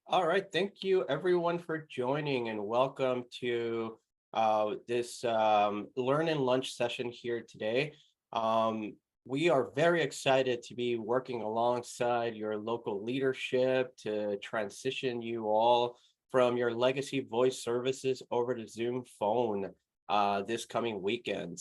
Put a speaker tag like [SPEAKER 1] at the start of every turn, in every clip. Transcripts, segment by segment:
[SPEAKER 1] All right, thank you everyone for joining and welcome to this Learn and Lunch session here today. Um, we are very excited to be working alongside your local leadership to transition you all from your legacy voice services over to Zoom phone this coming weekend.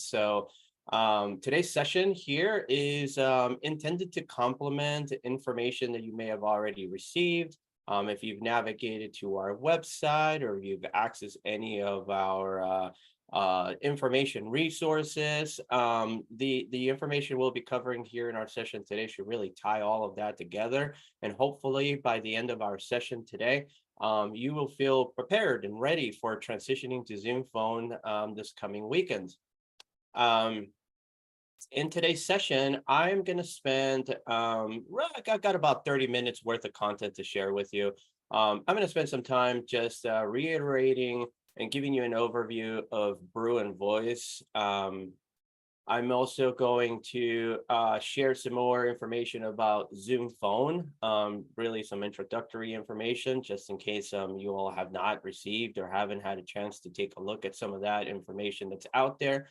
[SPEAKER 1] Today's session here is intended to complement information that you may have already received. If you've navigated to our website or you've accessed any of our information resources, the information we'll be covering here in our session today should really tie all of that together. And hopefully by the end of our session today, you will feel prepared and ready for transitioning to Zoom phone this coming weekend. Um, in today's session, I'm going to spend, I've got about 30 minutes worth of content to share with you. I'm going to spend some time just reiterating and giving you an overview of Bruin voice. I'm also going to share some more information about Zoom phone, really some introductory information, just in case you all have not received or haven't had a chance to take a look at some of that information that's out there.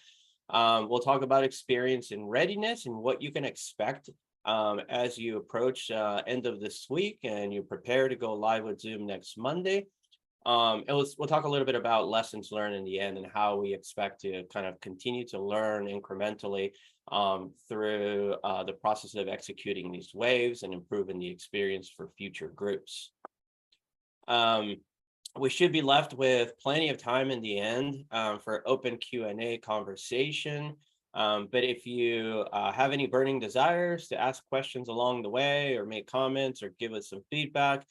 [SPEAKER 1] We'll talk about experience and readiness and what you can expect as you approach end of this week and you prepare to go live with Zoom next Monday. And we'll talk a little bit about lessons learned in the end and how we expect to kind of continue to learn incrementally through the process of executing these waves and improving the experience for future groups. We should be left with plenty of time in the end for open Q&A conversation. But if you have any burning desires to ask questions along the way or make comments or give us some feedback,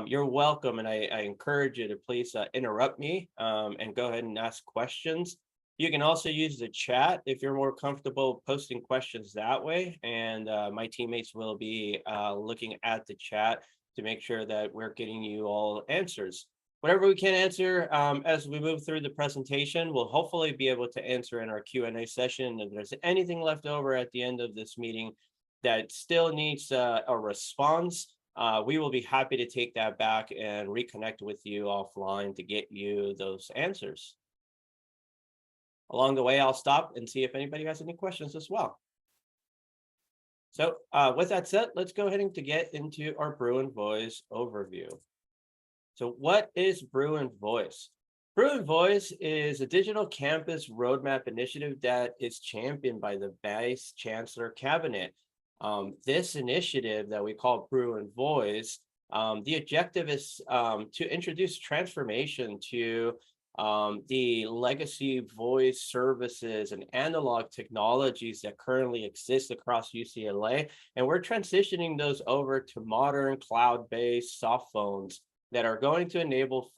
[SPEAKER 1] you're welcome. And I encourage you to please interrupt me and go ahead and ask questions. You can also use the chat if you're more comfortable posting questions that way. And my teammates will be looking at the chat to make sure that we're getting you all answers. Whatever we can answer as we move through the presentation, we'll hopefully be able to answer in our Q&A session. If there's anything left over at the end of this meeting that still needs a response, we will be happy to take that back and reconnect with you offline to get you those answers. Along the way, I'll stop and see if anybody has any questions as well. So with that said, let's go ahead and to get into our Bruin Voice overview. So what is Bruin Voice? Bruin Voice is a digital campus roadmap initiative that is championed by the Vice Chancellor Cabinet. This initiative that we call Bruin Voice, the objective is to introduce transformation to the legacy voice services and analog technologies that currently exist across UCLA. And we're transitioning those over to modern cloud-based soft phones that are going to enable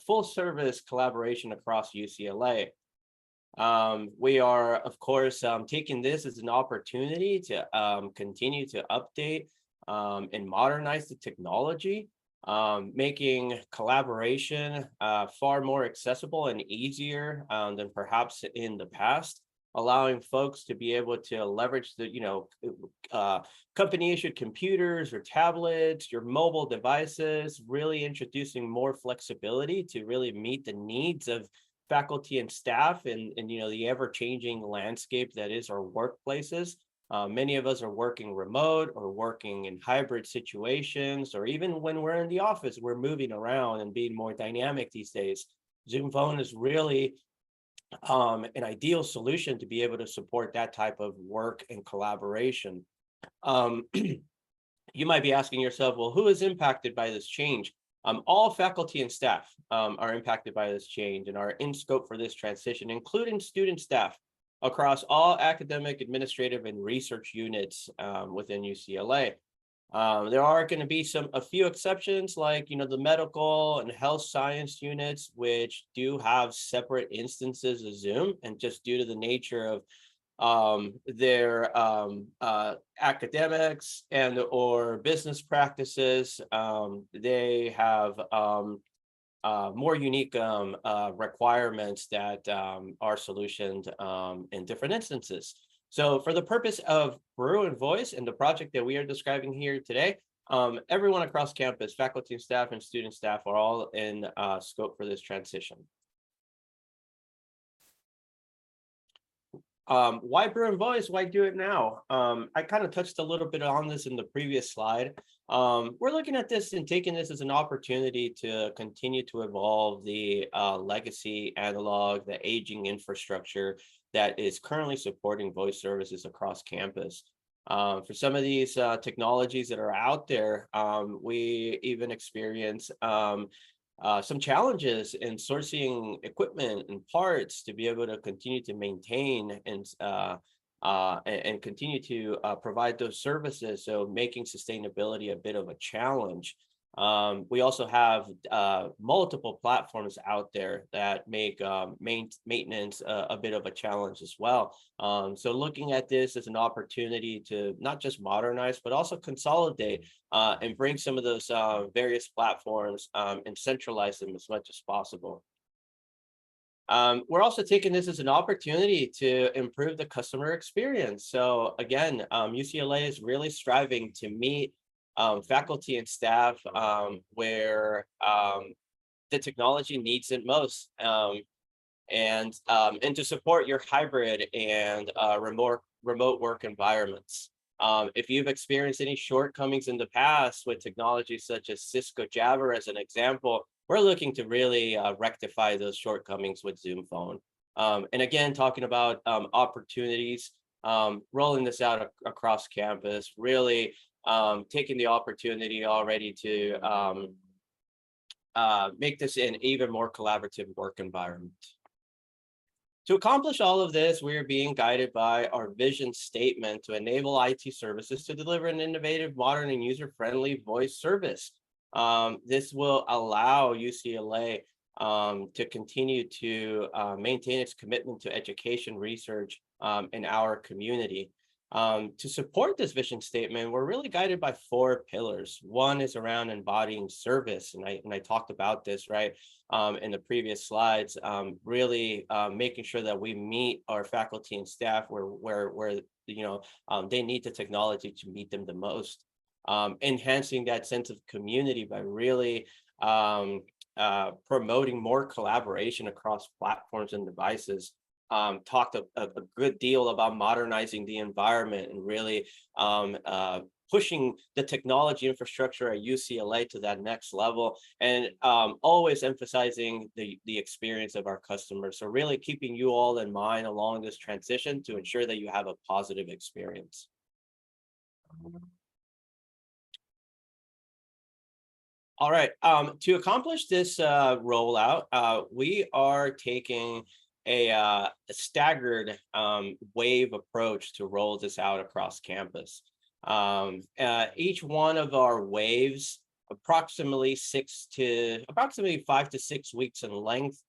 [SPEAKER 1] full service collaboration across UCLA. We are, of course, taking this as an opportunity to continue to update and modernize the technology, making collaboration far more accessible and easier than perhaps in the past, allowing folks to be able to leverage the, company issued computers or tablets, your mobile devices, really introducing more flexibility to really meet the needs of faculty and staff and the ever-changing landscape that is our workplaces. Many of us are working remote or working in hybrid situations, or even when we're in the office, we're moving around and being more dynamic these days. Zoom phone is really an ideal solution to be able to support that type of work and collaboration. You might be asking yourself, well, who is impacted by this change? All faculty and staff are impacted by this change and are in scope for this transition, including student staff across all academic, administrative, and research units within UCLA. There are going to be a few exceptions, like the medical and health science units, which do have separate instances of Zoom, and just due to the nature of their academics and or business practices, they have more unique requirements that are solutioned in different instances. So for the purpose of Bruin Voice and the project that we are describing here today, Everyone across campus, faculty and staff and student staff are all in scope for this transition. Why Bruin Voice? Why do it now? I kind of touched a little bit on this in the previous slide. We're looking at this and taking this as an opportunity to continue to evolve the legacy analog, the aging infrastructure that is currently supporting voice services across campus. For some of these technologies that are out there, we even experience some challenges in sourcing equipment and parts to be able to continue to maintain and continue to provide those services. So making sustainability a bit of a challenge. We also have multiple platforms out there that make maintenance a bit of a challenge as well. So looking at this as an opportunity to not just modernize, but also consolidate and bring some of those various platforms and centralize them as much as possible. We're also taking this as an opportunity to improve the customer experience. So again, UCLA is really striving to meet faculty and staff where the technology needs it most, and to support your hybrid and remote work environments. If you've experienced any shortcomings in the past with technologies such as Cisco Jabber as an example, we're looking to really rectify those shortcomings with Zoom Phone. And again, talking about opportunities, rolling this out across campus, really taking the opportunity already to make this an even more collaborative work environment. To accomplish all of this, we are being guided by our vision statement to enable IT services to deliver an innovative, modern, and user-friendly voice service. This will allow UCLA to continue to maintain its commitment to education, research, in our community. To support this vision statement, we're really guided by 4 pillars. One is around embodying service, and I talked about this right in the previous slides. Really making sure that we meet our faculty and staff where they need the technology to meet them the most. Enhancing that sense of community by really promoting more collaboration across platforms and devices. Talked a good deal about modernizing the environment and really pushing the technology infrastructure at UCLA to that next level, and always emphasizing the experience of our customers. So really keeping you all in mind along this transition to ensure that you have a positive experience. All right, to accomplish this rollout, we are taking a staggered wave approach to roll this out across campus. Each one of our waves, approximately 5 to 6 weeks in length,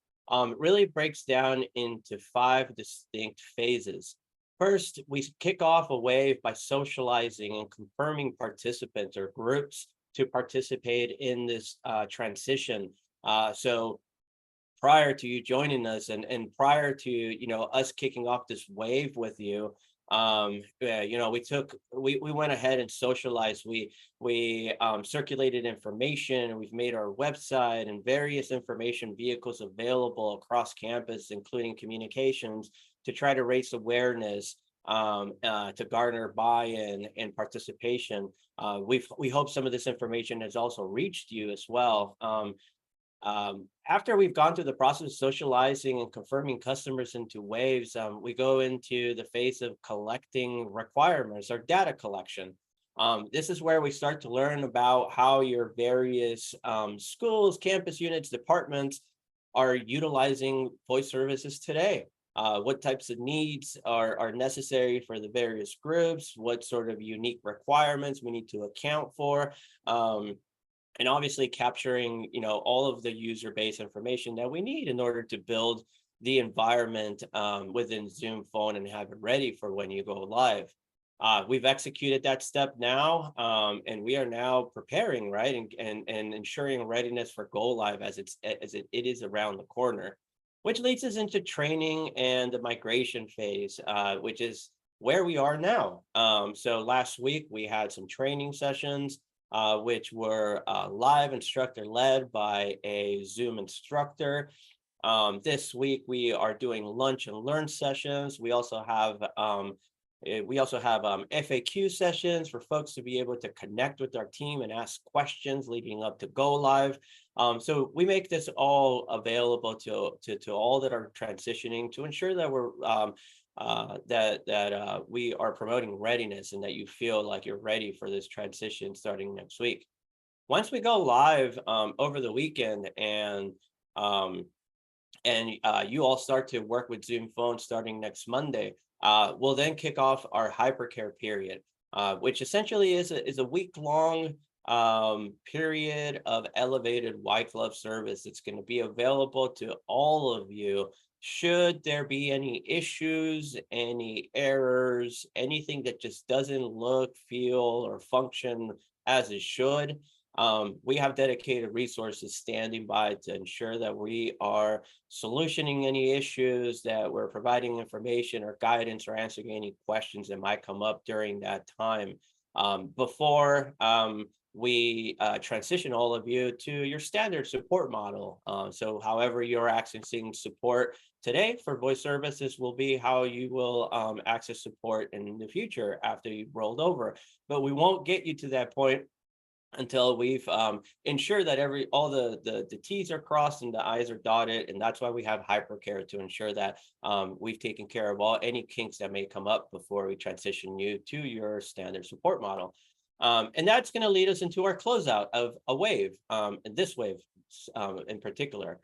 [SPEAKER 1] really breaks down into 5 distinct phases. First, we kick off a wave by socializing and confirming participants or groups to participate in this transition. So prior to you joining us and prior to us kicking off this wave with you, we went ahead and socialized. We circulated information. We've made our website and various information vehicles available across campus, including communications, to try to raise awareness, to garner buy-in and participation. We hope some of this information has also reached you as well. After we've gone through the process of socializing and confirming customers into waves, we go into the phase of collecting requirements or data collection. This is where we start to learn about how your various schools, campus units, departments are utilizing voice services today. What types of needs are necessary for the various groups, what sort of unique requirements we need to account for, and obviously capturing all of the user base information that we need in order to build the environment within Zoom Phone and have it ready for when you go live. We've executed that step now, and we are now preparing, right, and ensuring readiness for go live as it is around the corner. Which leads us into training and the migration phase, which is where we are now. So last week we had some training sessions which were live instructor led by a Zoom instructor. This week we are doing lunch and learn sessions. We also have FAQ sessions for folks to be able to connect with our team and ask questions leading up to go live. So we make this all available to all that are transitioning to ensure that we are promoting readiness and that you feel like you're ready for this transition starting next week. Once we go live over the weekend um, and you all start to work with Zoom Phone starting next Monday, we'll then kick off our hypercare period, which essentially is a week-long period of elevated white glove service. It's going to be available to all of you should there be any issues, any errors, anything that just doesn't look, feel, or function as it should. We have dedicated resources standing by to ensure that we are solutioning any issues, that we're providing information or guidance or answering any questions that might come up during that time. Before we transition all of you to your standard support model. So however you're accessing support today for voice services will be how you will access support in the future after you've rolled over. But we won't get you to that point until we've ensured that all the T's are crossed and the I's are dotted. And that's why we have hypercare, to ensure that we've taken care of any kinks that may come up before we transition you to your standard support model. And that's going to lead us into our closeout of a wave, this wave in particular,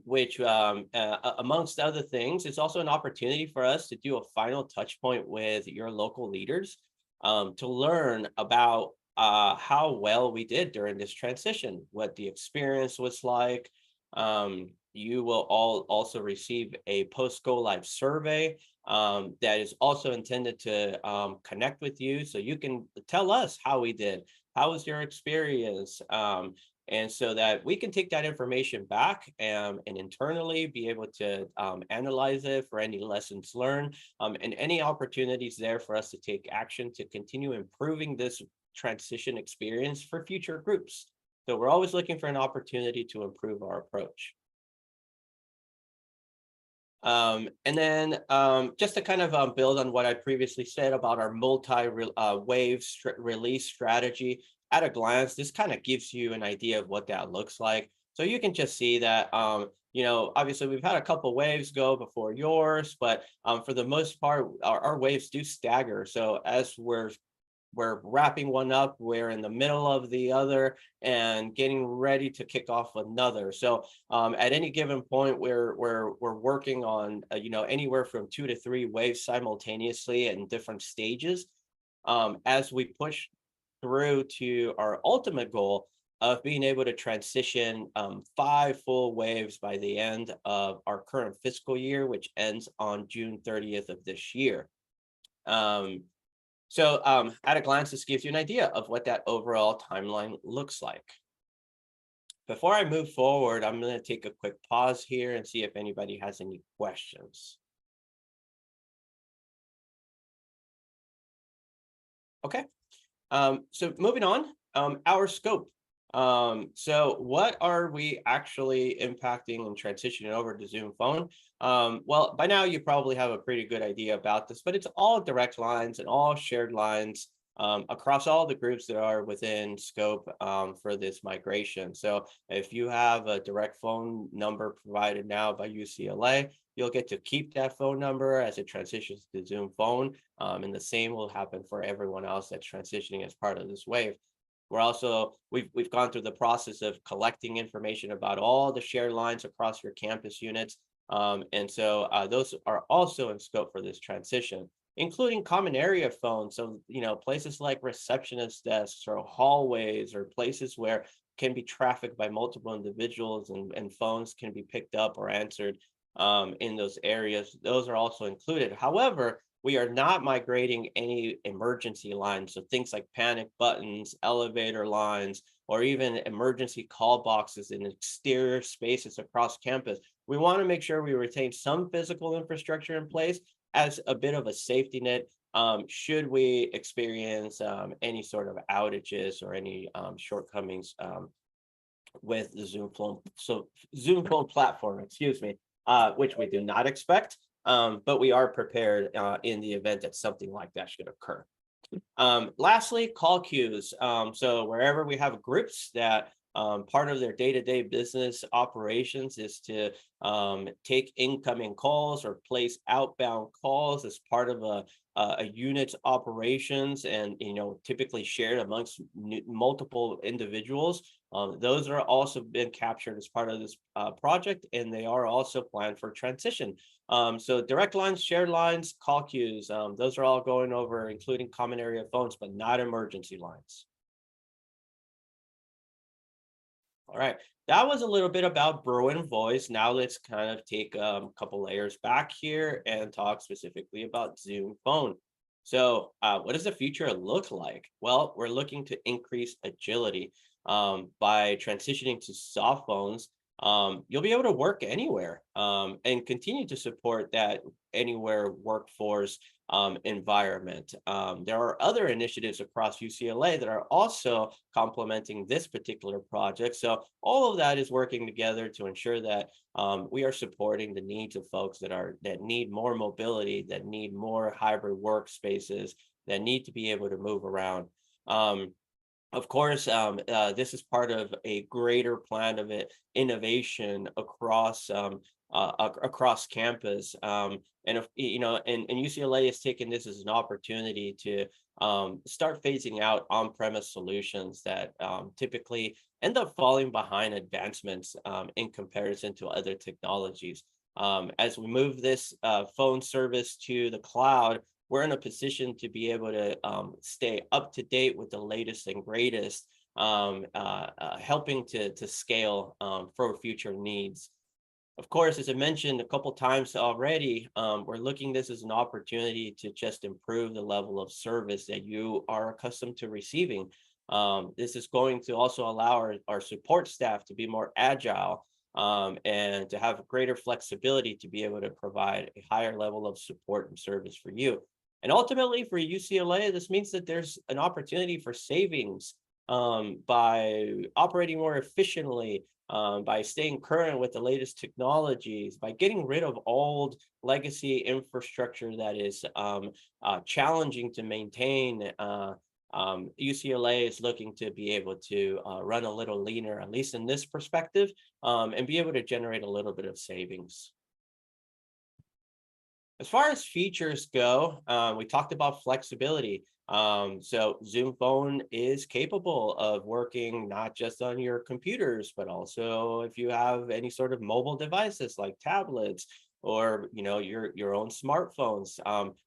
[SPEAKER 1] which amongst other things, is also an opportunity for us to do a final touch point with your local leaders to learn about how well we did during this transition, what the experience was like. You will all also receive a post-go live survey that is also intended to connect with you, so you can tell us how we did. How was your experience? And so that we can take that information back and internally be able to analyze it for any lessons learned and any opportunities there for us to take action to continue improving this transition experience for future groups. So we're always looking for an opportunity to improve our approach. And then just to kind of build on what I previously said about our multi-wave release strategy, at a glance, this kind of gives you an idea of what that looks like. So you can just see that, obviously we've had a couple waves go before yours, but for the most part, our waves do stagger. So as we're wrapping one up, we're in the middle of the other and getting ready to kick off another. So at any given point, we're working on anywhere from 2 to 3 waves simultaneously in different stages as we push through to our ultimate goal of being able to transition 5 full waves by the end of our current fiscal year, which ends on June 30th of this year. So at a glance, this gives you an idea of what that overall timeline looks like. Before I move forward, I'm going to take a quick pause here and see if anybody has any questions. Okay, so moving on, our scope. So what are we actually impacting and transitioning over to Zoom Phone? Well, by now you probably have a pretty good idea about this, but it's all direct lines and all shared lines across all the groups that are within scope for this migration. So if you have a direct phone number provided now by UCLA, you'll get to keep that phone number as it transitions to Zoom Phone. And the same will happen for everyone else that's transitioning as part of this wave. We've gone through the process of collecting information about all the shared lines across your campus units. And so those are also in scope for this transition, including common area phones. So, places like receptionist desks or hallways or places where can be trafficked by multiple individuals and phones can be picked up or answered in those areas. Those are also included. However, we are not migrating any emergency lines. So things like panic buttons, elevator lines, or even emergency call boxes in exterior spaces across campus. We want to make sure we retain some physical infrastructure in place as a bit of a safety net should we experience any sort of outages or any shortcomings with the Zoom phone platform, excuse me, which we do not expect, but we are prepared in the event that something like that should occur. Lastly, call queues. So wherever we have groups that part of their day-to-day business operations is to take incoming calls or place outbound calls as part of a unit's operations, and typically shared amongst multiple individuals. Those are also been captured as part of this project, and they are also planned for transition. So direct lines, shared lines, call queues, those are all going over, including common area phones, but not emergency lines. All right, that was a little bit about Bruin voice. Now let's kind of take a couple layers back here and talk specifically about Zoom phone. So what does the future look like? Well, we're looking to increase agility by transitioning to soft phones. You'll be able to work anywhere and continue to support that anywhere workforce environment. There are other initiatives across UCLA that are also complementing this particular project. So all of that is working together to ensure that we are supporting the needs of folks that need more mobility, that need more hybrid workspaces, that need to be able to move around. Of course, this is part of a greater plan of innovation across campus. And if and UCLA has taken this as an opportunity to start phasing out on-premise solutions that typically end up falling behind advancements in comparison to other technologies. As we move this phone service to the cloud, we're in a position to be able to stay up to date with the latest and greatest, helping to scale for future needs. Of course, as I mentioned a couple times already, we're looking this as an opportunity to just improve the level of service that you are accustomed to receiving. This is going to also allow our support staff to be more agile and to have greater flexibility to be able to provide a higher level of support and service for you. And ultimately for UCLA, this means that there's an opportunity for savings by operating more efficiently, by staying current with the latest technologies, by getting rid of old legacy infrastructure that is challenging to maintain. UCLA is looking to be able to run a little leaner, at least in this perspective, and be able to generate a little bit of savings. As far as features go, we talked about flexibility. So Zoom Phone is capable of working not just on your computers, but also if you have any sort of mobile devices like tablets or your own smartphones.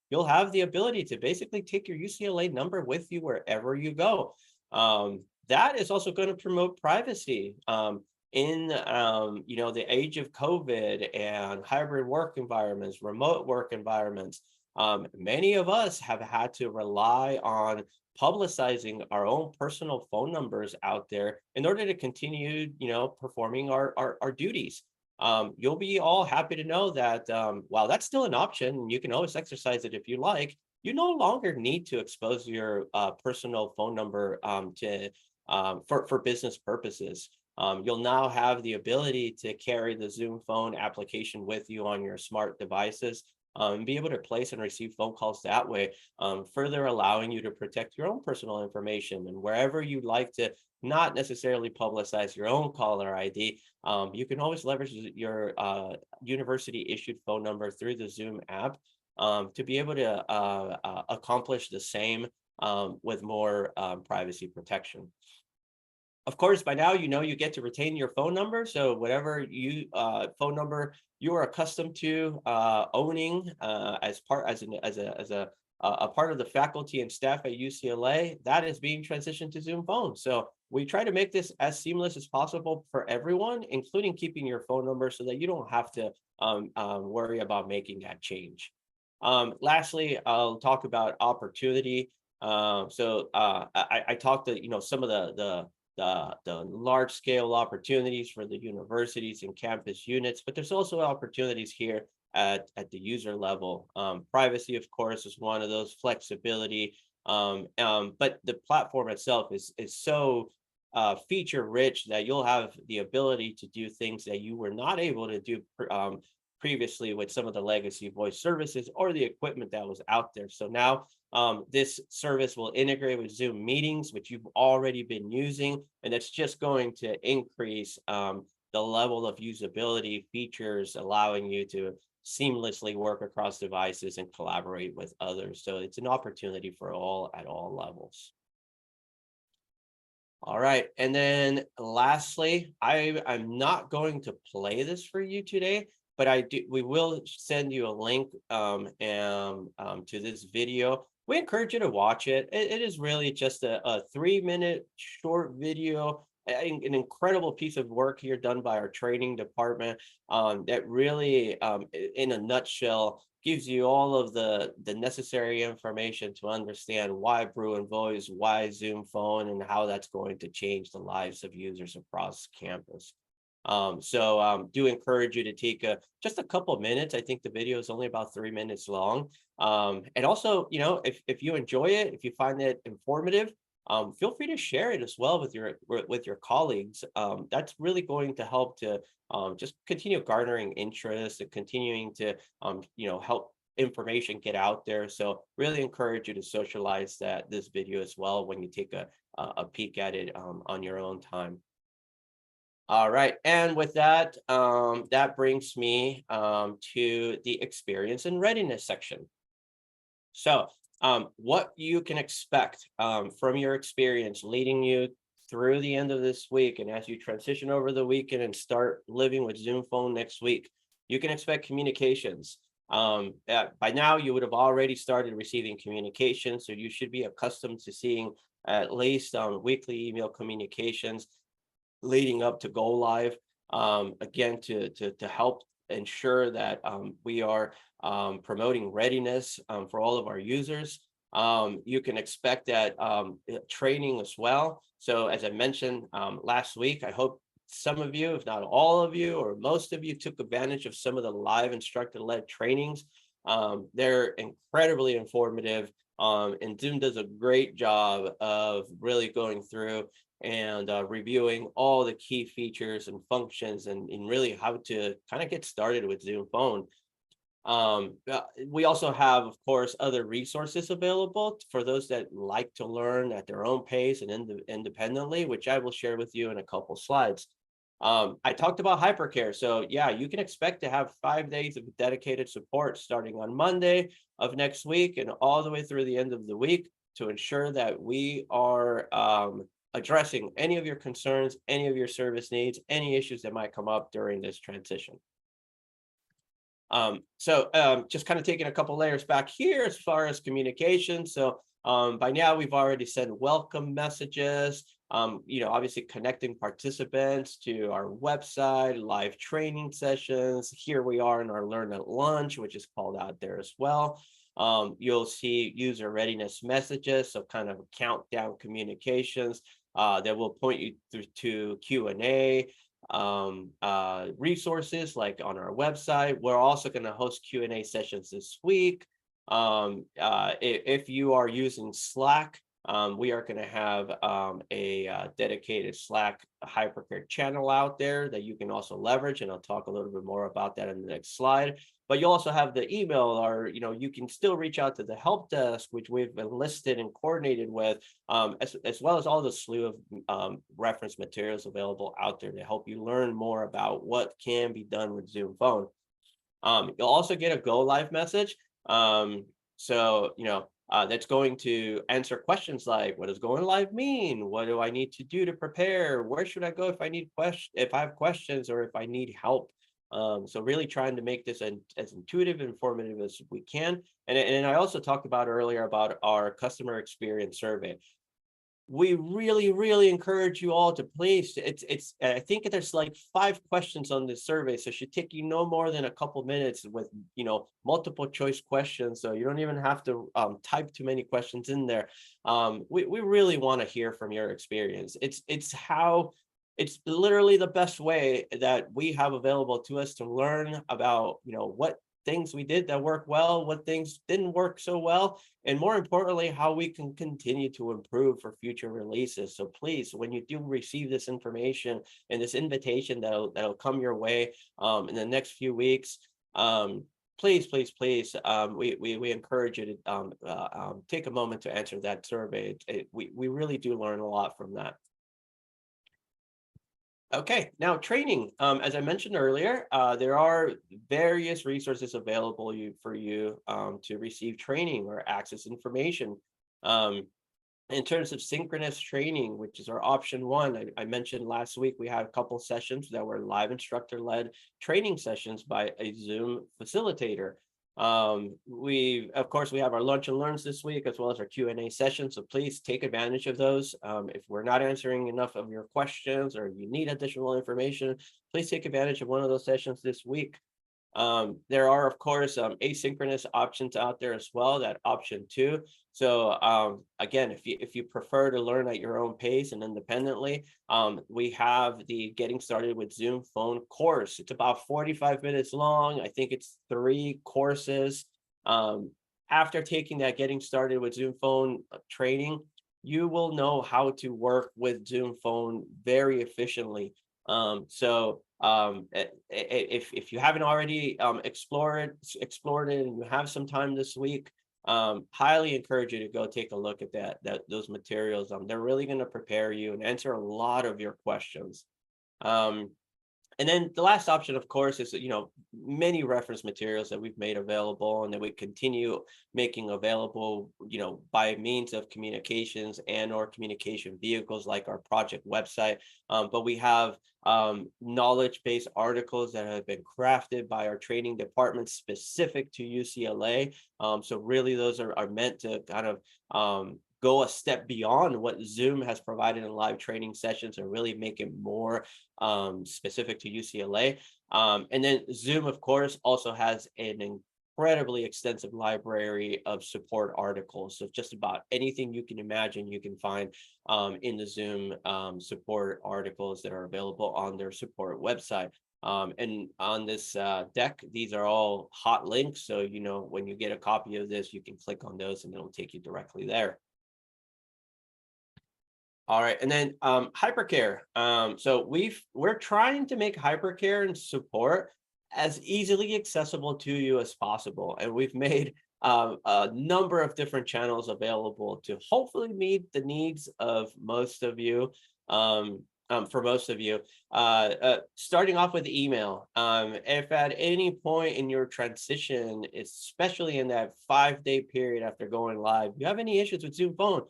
[SPEAKER 1] You'll have the ability to basically take your UCLA number with you wherever you go. That is also going to promote privacy. In the age of COVID and hybrid work environments, remote work environments, many of us have had to rely on publicizing our own personal phone numbers out there in order to continue, performing our duties. You'll be all happy to know that while that's still an option, you can always exercise it if you like. You no longer need to expose your personal phone number for business purposes. You'll now have the ability to carry the Zoom phone application with you on your smart devices and be able to place and receive phone calls that way, further allowing you to protect your own personal information. And wherever you'd like to not necessarily publicize your own caller ID, you can always leverage your university issued phone number through the Zoom app to be able to accomplish the same with more privacy protection. Of course, by now, you get to retain your phone number. So whatever phone number you are accustomed to owning as part of the faculty and staff at UCLA, that is being transitioned to Zoom Phone. So we try to make this as seamless as possible for everyone, including keeping your phone number so that you don't have to worry about making that change. Lastly, I'll talk about opportunity. I talked to some of the large scale opportunities for the universities and campus units, but there's also opportunities here at the user level. Privacy, of course, is one of those. Flexibility, but the platform itself is so feature rich that you'll have the ability to do things that you were not able to do previously with some of the legacy voice services or the equipment that was out there. So now this service will integrate with Zoom meetings, which you've already been using, and it's just going to increase the level of usability features, allowing you to seamlessly work across devices and collaborate with others. So it's an opportunity for all at all levels. All right, and then lastly, I'm not going to play this for you today, but we will send you a link to this video. We encourage you to watch it. It is really just a 3-minute short video, an incredible piece of work here done by our training department that really, in a nutshell, gives you all of the necessary information to understand why Bruin Voice, why Zoom Phone, and how that's going to change the lives of users across campus. Do encourage you to take just a couple of minutes. I think the video is only about 3 minutes long. And also, if you enjoy it, if you find it informative, feel free to share it as well with your colleagues. That's really going to help to just continue garnering interest and continuing to help information get out there. So really encourage you to socialize this video as well when you take a peek at it on your own time. All right, and with that, that brings me to the experience and readiness section. So what you can expect from your experience leading you through the end of this week, and as you transition over the weekend and start living with Zoom Phone next week, you can expect communications. By now, you would have already started receiving communications, so you should be accustomed to seeing at least weekly email communications leading up to go live, again, to help ensure that we are promoting readiness for all of our users. You can expect that training as well. So as I mentioned last week, I hope some of you, if not all of you, or most of you, took advantage of some of the live instructor-led trainings. They're incredibly informative, and Zoom does a great job of really going through and reviewing all the key features and functions and really how to kind of get started with Zoom Phone. We also have, of course, other resources available for those that like to learn at their own pace and independently, which I will share with you in a couple slides. I talked about hypercare. So yeah, you can expect to have 5 days of dedicated support starting on Monday of next week and all the way through the end of the week to ensure that we are addressing any of your concerns, any of your service needs, any issues that might come up during this transition. Just kind of taking a couple layers back here as far as communication. So by now we've already sent welcome messages, obviously connecting participants to our website, live training sessions. Here we are in our Learn at Lunch, which is called out there as well. You'll see user readiness messages, so kind of countdown communications that will point you through to Q&A. Resources like on our website. We're also going to host Q&A sessions this week. If you are using Slack, we are going to have a dedicated Slack hypercare channel out there that you can also leverage, and I'll talk a little bit more about that in the next slide. But you also have the email, or you can still reach out to the help desk, which we've enlisted and coordinated with, as well as all the slew of reference materials available out there to help you learn more about what can be done with Zoom Phone. You'll also get a go live message. That's going to answer questions like, what does going live mean? What do I need to do to prepare? Where should I go if I have questions or if I need help? So really trying to make this as intuitive and informative as we can. And I also talked about earlier about our customer experience survey. We really, really encourage you all to please. I think there's like 5 questions on this survey, so it should take you no more than a couple minutes with multiple choice questions. So you don't even have to type too many questions in there. We really want to hear from your experience. It's literally the best way that we have available to us to learn about what things we did that worked well, what things didn't work so well, and more importantly, how we can continue to improve for future releases. So please, when you do receive this information and this invitation that'll come your way in the next few weeks, please, please, please, we encourage you to take a moment to answer that survey. We really do learn a lot from that. Okay, now training. As I mentioned earlier, there are various resources available for you to receive training or access information. Um, in terms of synchronous training, which is our option one, I mentioned last week, we had a couple sessions that were live instructor-led training sessions by a Zoom facilitator. Of course, we have our lunch and learns this week, as well as our Q&A session. So please take advantage of those. If we're not answering enough of your questions or you need additional information, please take advantage of one of those sessions this week. There are, of course, asynchronous options out there as well, that option two. So again, if you prefer to learn at your own pace and independently, we have the Getting Started with Zoom Phone course. It's about 45 minutes long. I think it's 3 courses. After taking that Getting Started with Zoom Phone training, you will know how to work with Zoom Phone very efficiently. If you haven't already explored it and you have some time this week, highly encourage you to go take a look at those materials. They're really going to prepare you and answer a lot of your questions. And then the last option, of course, is, many reference materials that we've made available and that we continue making available, by means of communications and or communication vehicles like our project website. But we have knowledge-based articles that have been crafted by our training department specific to UCLA. So really those are meant to kind of go a step beyond what Zoom has provided in live training sessions and really make it more specific to UCLA. And then Zoom, of course, also has an incredibly extensive library of support articles. So just about anything you can imagine, you can find in the Zoom support articles that are available on their support website. And on this deck, these are all hot links. So, when you get a copy of this, you can click on those and it'll take you directly there. All right, and then hypercare. So we're trying to make hypercare and support as easily accessible to you as possible, and we've made a number of different channels available to hopefully meet the needs of most of you. For most of you, starting off with email. If at any point in your transition, especially in that 5-day period after going live, you have any issues with Zoom Phone,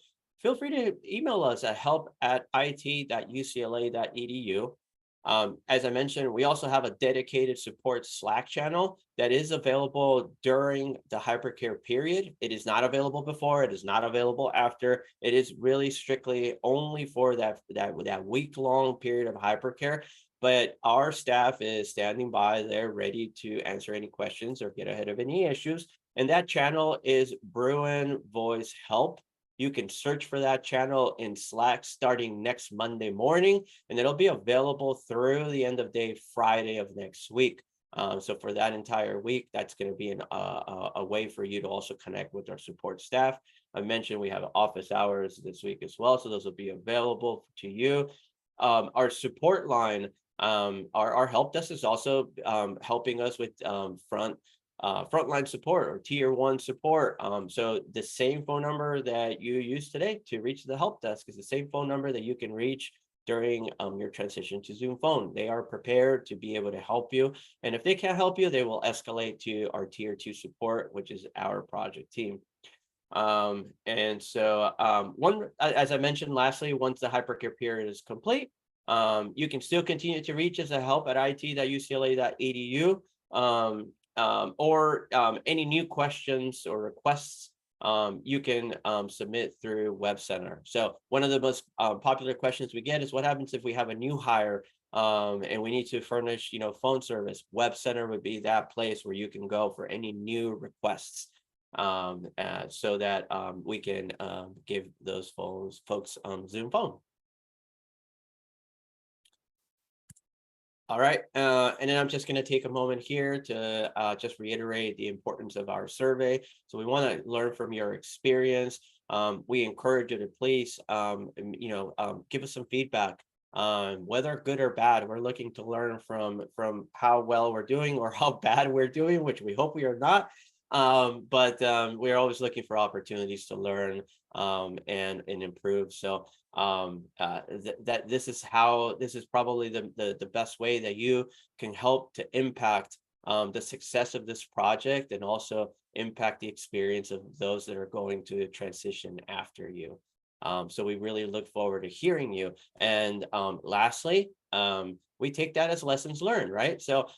[SPEAKER 1] feel free to email us at help@it.ucla.edu. As I mentioned, we also have a dedicated support Slack channel that is available during the hypercare period. It is not available before, it is not available after. It is really strictly only for that week-long period of hypercare. But our staff is standing by there ready to answer any questions or get ahead of any issues. And that channel is Bruin Voice Help. You can search for that channel in Slack starting next Monday morning, and it'll be available through the end of day Friday of next week. So for that entire week, that's going to be a way for you to also connect with our support staff. I mentioned we have office hours this week as well, so those will be available to you. Our support line, our help desk is also helping us with frontline support or tier 1 support. So the same phone number that you use today to reach the help desk is the same phone number that you can reach during your transition to Zoom Phone. They are prepared to be able to help you. And if they can't help you, they will escalate to our tier 2 support, which is our project team. And so as I mentioned, lastly, once the hypercare period is complete, you can still continue to reach us at help@it.ucla.edu. Or any new questions or requests you can submit through Web Center. So one of the most popular questions we get is, what happens if we have a new hire and we need to furnish, phone service? Web Center would be that place where you can go for any new requests so that we can give those folks Zoom Phone. All right, and then I'm just going to take a moment here to just reiterate the importance of our survey. So we want to learn from your experience. We encourage you to please, give us some feedback, whether good or bad. We're looking to learn from how well we're doing or how bad we're doing, which we hope we are not. But we're always looking for opportunities to learn and improve. So that this is probably the best way that you can help to impact the success of this project and also impact the experience of those that are going to transition after you. So we really look forward to hearing you. And lastly, we take that as lessons learned, right? So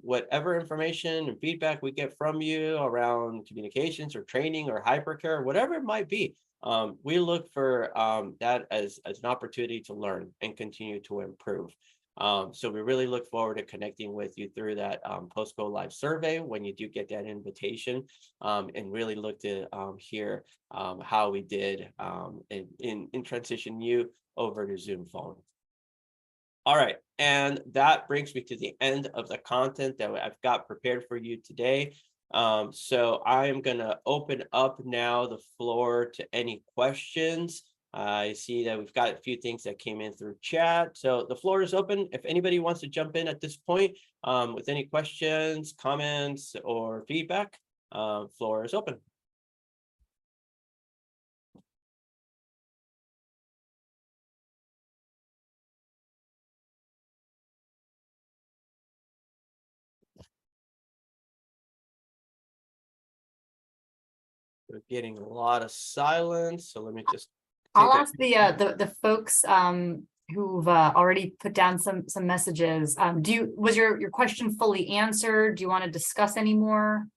[SPEAKER 1] whatever information and feedback we get from you around communications or training or hypercare, whatever it might be, we look for that as an opportunity to learn and continue to improve. So we really look forward to connecting with you through that post-go live survey when you do get that invitation, and really look to hear how we did in transition you over to Zoom phone. All right, and that brings me to the end of the content that I've got prepared for you today. So I am going to open up now the floor to any questions. I see that we've got a few things that came in through chat. So the floor is open. If anybody wants to jump in at this point with any questions, comments, or feedback, floor is open. We're getting a lot of silence, so let me just
[SPEAKER 2] I'll ask the folks who've already put down some messages. Was your question fully answered? Do you want to discuss any more?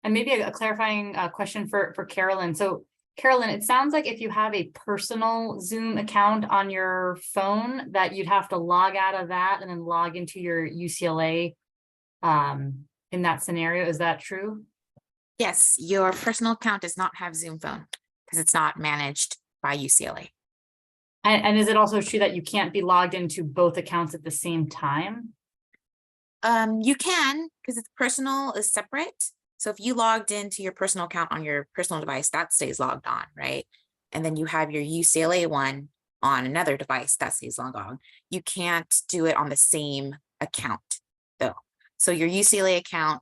[SPEAKER 2] And maybe a clarifying question for Carolyn. So Carolyn, it sounds like if you have a personal Zoom account on your phone, that you'd have to log out of that and then log into your UCLA in that scenario. Is that true?
[SPEAKER 3] Yes, your personal account does not have Zoom phone because it's not managed by UCLA.
[SPEAKER 2] And is it also true that you can't be logged into both accounts at the same time?
[SPEAKER 3] You can, because it's personal is separate. So if you logged into your personal account on your personal device, that stays logged on, right? And then you have your UCLA one on another device that stays logged on. You can't do it on the same account though. So your UCLA account,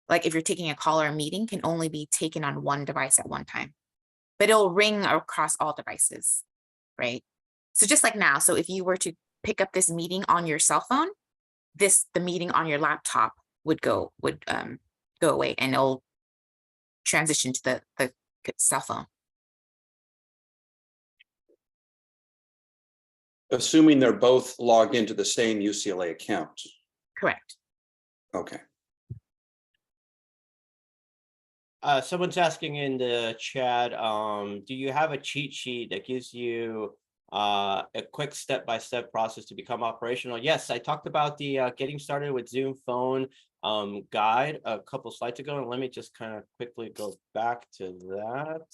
[SPEAKER 3] like if you're taking a call or a meeting, can only be taken on one device at one time, but it'll ring across all devices, right? So just like now, so if you were to pick up this meeting on your cell phone, the meeting on your laptop would go away and it'll transition to the cell phone.
[SPEAKER 4] Assuming they're both logged into the same UCLA account.
[SPEAKER 3] Correct.
[SPEAKER 4] Okay.
[SPEAKER 1] Someone's asking in the chat, do you have a cheat sheet that gives you a quick step-by-step process to become operational? Yes, I talked about the getting started with Zoom phone guide a couple slides ago, and let me just kind of quickly go back to that.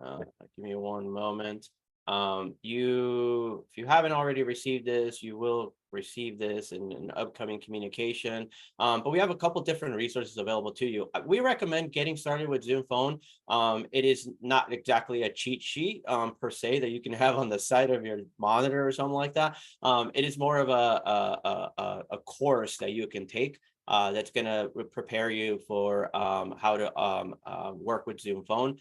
[SPEAKER 1] Give me one moment. If you haven't already received this, you will receive this in an upcoming communication. But we have a couple different resources available to you. We recommend getting started with Zoom phone. It is not exactly a cheat sheet per se that you can have on the side of your monitor or something like that. It is more of a course that you can take. That's going to prepare you for how to work with Zoom phone.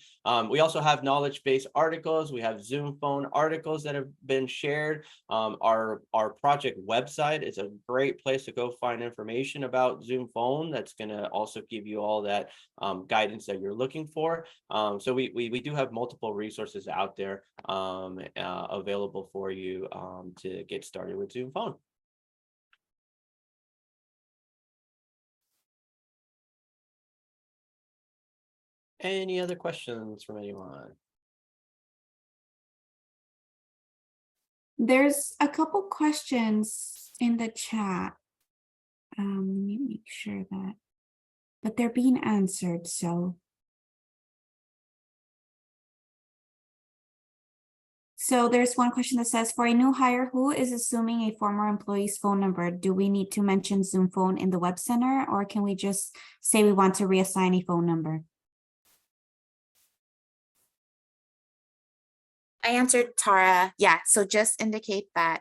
[SPEAKER 1] We also have knowledge-based articles. We have Zoom phone articles that have been shared. Our project website is a great place to go find information about Zoom phone. That's going to also give you all that guidance that you're looking for. So we do have multiple resources out there available for you to get started with Zoom phone. Any other questions from anyone?
[SPEAKER 5] There's a couple questions in the chat. Let me make sure but they're being answered. So there's one question that says, for a new hire, who is assuming a former employee's phone number? Do we need to mention Zoom phone in the web center, or can we just say we want to reassign a phone number?
[SPEAKER 3] I answered Tara. Yeah, so just indicate that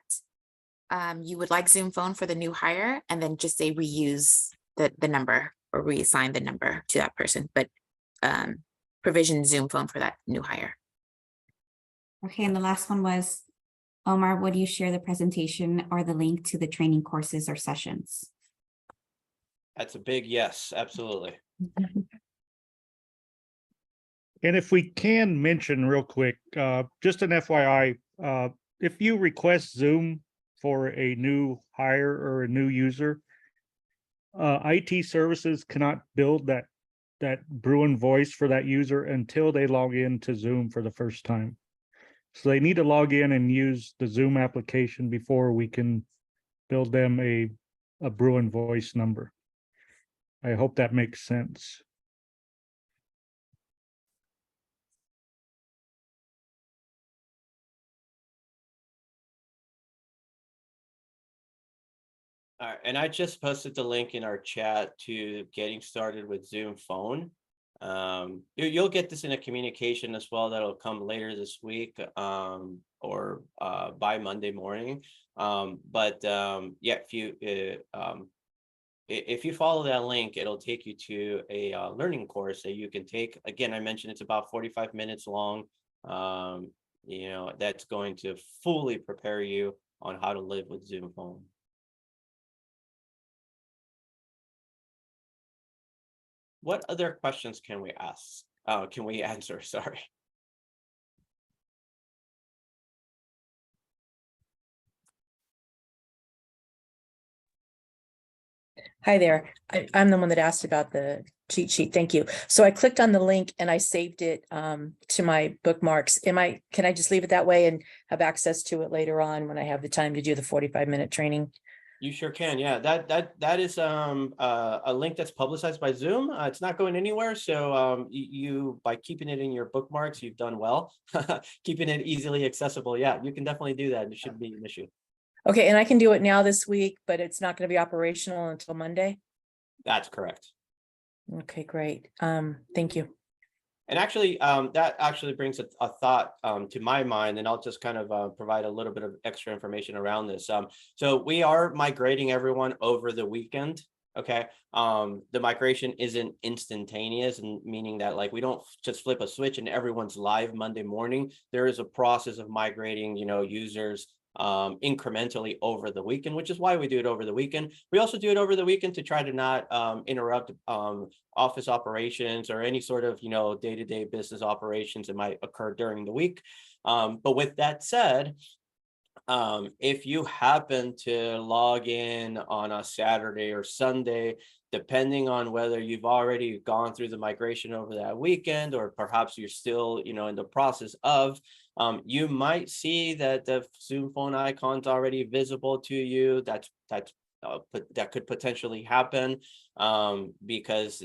[SPEAKER 3] you would like Zoom phone for the new hire, and then just say reuse the number or reassign the number to that person, but provision Zoom phone for that new hire.
[SPEAKER 5] Okay, and the last one was, Omar, would you share the presentation or the link to the training courses or sessions?
[SPEAKER 1] That's a big yes, absolutely.
[SPEAKER 6] And if we can mention real quick, just an FYI, if you request Zoom for a new hire or a new user, IT services cannot build that Bruin voice for that user until they log in to Zoom for the first time. So they need to log in and use the Zoom application before we can build them a Bruin voice number. I hope that makes sense.
[SPEAKER 1] All right, and I just posted the link in our chat to getting started with Zoom phone. You'll get this in a communication as well that'll come later this week, or by Monday morning. Yeah, if you follow that link, it'll take you to a learning course that you can take. Again, I mentioned it's about 45 minutes long. That's going to fully prepare you on how to live with Zoom phone. What other questions can we ask? Can we answer? Sorry.
[SPEAKER 7] Hi there. I'm the one that asked about the cheat sheet. Thank you. So I clicked on the link and I saved it to my bookmarks. Can I just leave it that way and have access to it later on when I have the time to do the 45-minute training?
[SPEAKER 1] You sure can. Yeah, that is a link that's publicized by Zoom. It's not going anywhere. So you by keeping it in your bookmarks, you've done well. Keeping it easily accessible. Yeah, you can definitely do that. It shouldn't be an issue.
[SPEAKER 7] Okay, and I can do it now this week, but it's not going to be operational until Monday.
[SPEAKER 1] That's correct.
[SPEAKER 7] Okay, great. Thank you.
[SPEAKER 1] And actually, that actually brings a thought to my mind, and I'll just kind of provide a little bit of extra information around this. So we are migrating everyone over the weekend. Okay. The migration isn't instantaneous, and meaning that like we don't just flip a switch and everyone's live Monday morning. There is a process of migrating, users incrementally over the weekend, which is why we do it over the weekend. We also do it over the weekend to try to not interrupt office operations or any sort of day-to-day business operations that might occur during the week. But with that said, if you happen to log in on a Saturday or Sunday, depending on whether you've already gone through the migration over that weekend, or perhaps you're still, in the process of, you might see that the Zoom phone icon's already visible to you. That could potentially happen because,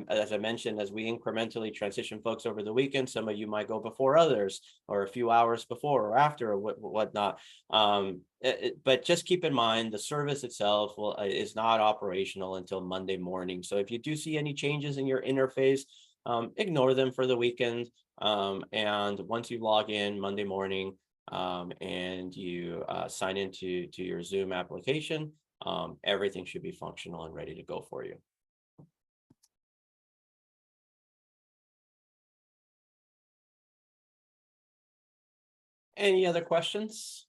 [SPEAKER 1] as I mentioned, as we incrementally transition folks over the weekend, some of you might go before others, or a few hours before or after, or whatnot. But just keep in mind, the service itself is not operational until Monday morning. So if you do see any changes in your interface, ignore them for the weekend. And once you log in Monday morning and you sign into your Zoom application, everything should be functional and ready to go for you. Any other questions?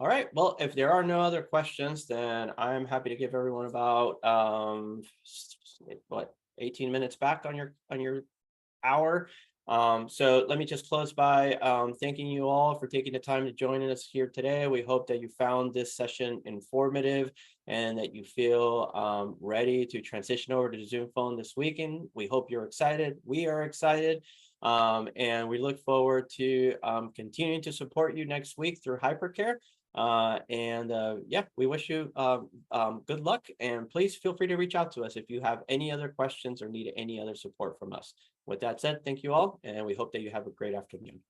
[SPEAKER 1] All right, well, if there are no other questions, then I'm happy to give everyone about 18 minutes back on your hour. So let me just close by thanking you all for taking the time to join us here today. We hope that you found this session informative and that you feel ready to transition over to Zoom phone this weekend. We hope you're excited. We are excited. And we look forward to continuing to support you next week through Hypercare. Yeah, we wish you good luck, and please feel free to reach out to us if you have any other questions or need any other support from us. With that said, thank you all, and we hope that you have a great afternoon.